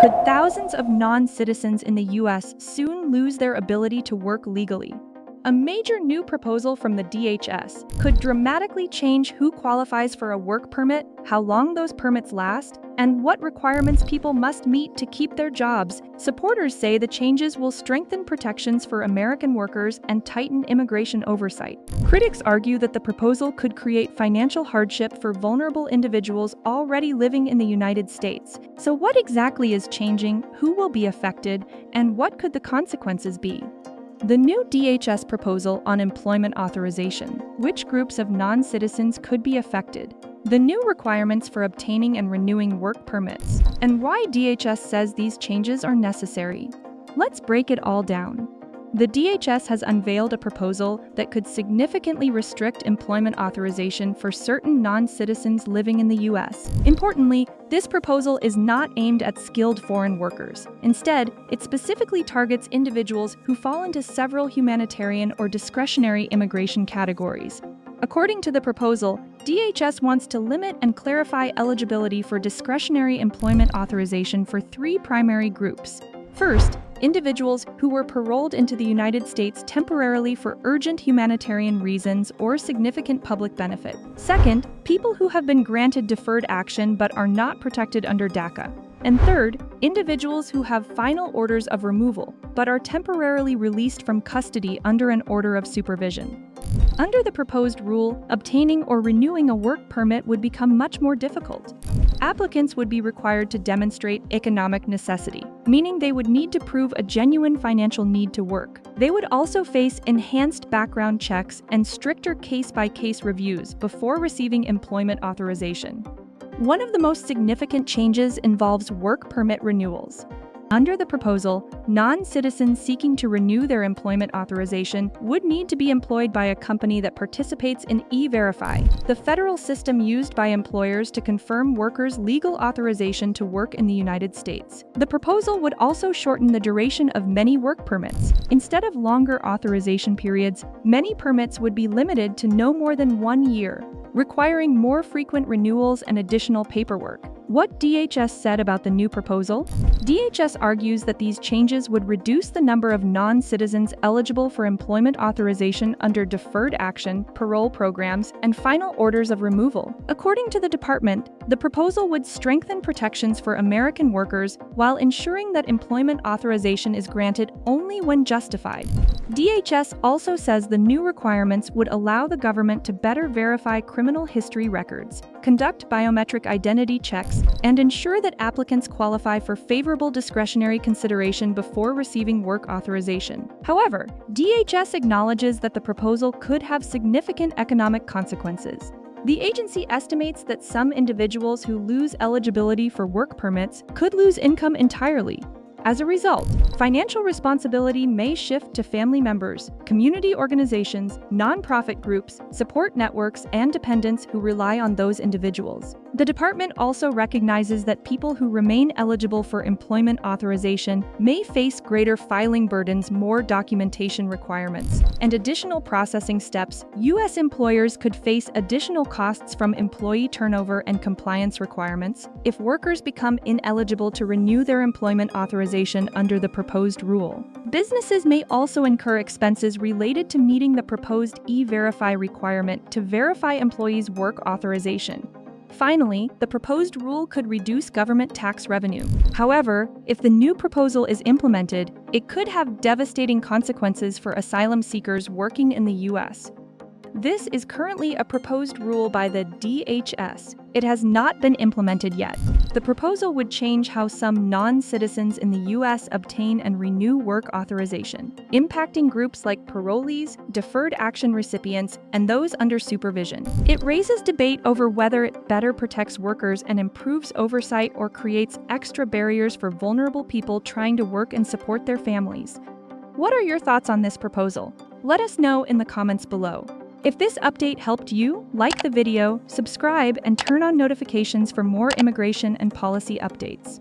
Could thousands of non-citizens in the US soon lose their ability to work legally? A major new proposal from the DHS could dramatically change who qualifies for a work permit, how long those permits last, and what requirements people must meet to keep their jobs. Supporters say the changes will strengthen protections for American workers and tighten immigration oversight. Critics argue that the proposal could create financial hardship for vulnerable individuals already living in the United States. So what exactly is changing, who will be affected, and what could the consequences be? The new DHS proposal on employment authorization, which groups of non-citizens could be affected, the new requirements for obtaining and renewing work permits, and why DHS says these changes are necessary. Let's break it all down. The DHS has unveiled a proposal that could significantly restrict employment authorization for certain non-citizens living in the U.S. Importantly, this proposal is not aimed at skilled foreign workers. Instead, it specifically targets individuals who fall into several humanitarian or discretionary immigration categories. According to the proposal, DHS wants to limit and clarify eligibility for discretionary employment authorization for three primary groups. First, individuals who were paroled into the United States temporarily for urgent humanitarian reasons or significant public benefit. Second, people who have been granted deferred action but are not protected under DACA. And third, individuals who have final orders of removal but are temporarily released from custody under an order of supervision. Under the proposed rule, obtaining or renewing a work permit would become much more difficult. Applicants would be required to demonstrate economic necessity, meaning they would need to prove a genuine financial need to work. They would also face enhanced background checks and stricter case-by-case reviews before receiving employment authorization. One of the most significant changes involves work permit renewals. Under the proposal, non-citizens seeking to renew their employment authorization would need to be employed by a company that participates in E-Verify, the federal system used by employers to confirm workers' legal authorization to work in the United States. The proposal would also shorten the duration of many work permits. Instead of longer authorization periods, many permits would be limited to no more than 1 year, requiring more frequent renewals and additional paperwork. What DHS said about the new proposal? DHS argues that these changes would reduce the number of non-citizens eligible for employment authorization under deferred action, parole programs, and final orders of removal. According to the department, the proposal would strengthen protections for American workers while ensuring that employment authorization is granted only when justified. DHS also says the new requirements would allow the government to better verify criminal history records, conduct biometric identity checks, and ensure that applicants qualify for favorable discretionary consideration before receiving work authorization. However, DHS acknowledges that the proposal could have significant economic consequences. The agency estimates that some individuals who lose eligibility for work permits could lose income entirely. As a result, financial responsibility may shift to family members, community organizations, nonprofit groups, support networks, and dependents who rely on those individuals. The department also recognizes that people who remain eligible for employment authorization may face greater filing burdens, more documentation requirements, and additional processing steps. U.S. employers could face additional costs from employee turnover and compliance requirements if workers become ineligible to renew their employment authorization under the proposed rule. Businesses may also incur expenses related to meeting the proposed E-Verify requirement to verify employees' work authorization. Finally, the proposed rule could reduce government tax revenue. However, if the new proposal is implemented, it could have devastating consequences for asylum seekers working in the U.S. This is currently a proposed rule by the DHS. It has not been implemented yet. The proposal would change how some non-citizens in the U.S. obtain and renew work authorization, impacting groups like parolees, deferred action recipients, and those under supervision. It raises debate over whether it better protects workers and improves oversight or creates extra barriers for vulnerable people trying to work and support their families. What are your thoughts on this proposal? Let us know in the comments below. If this update helped you, like the video, subscribe, and turn on notifications for more immigration and policy updates.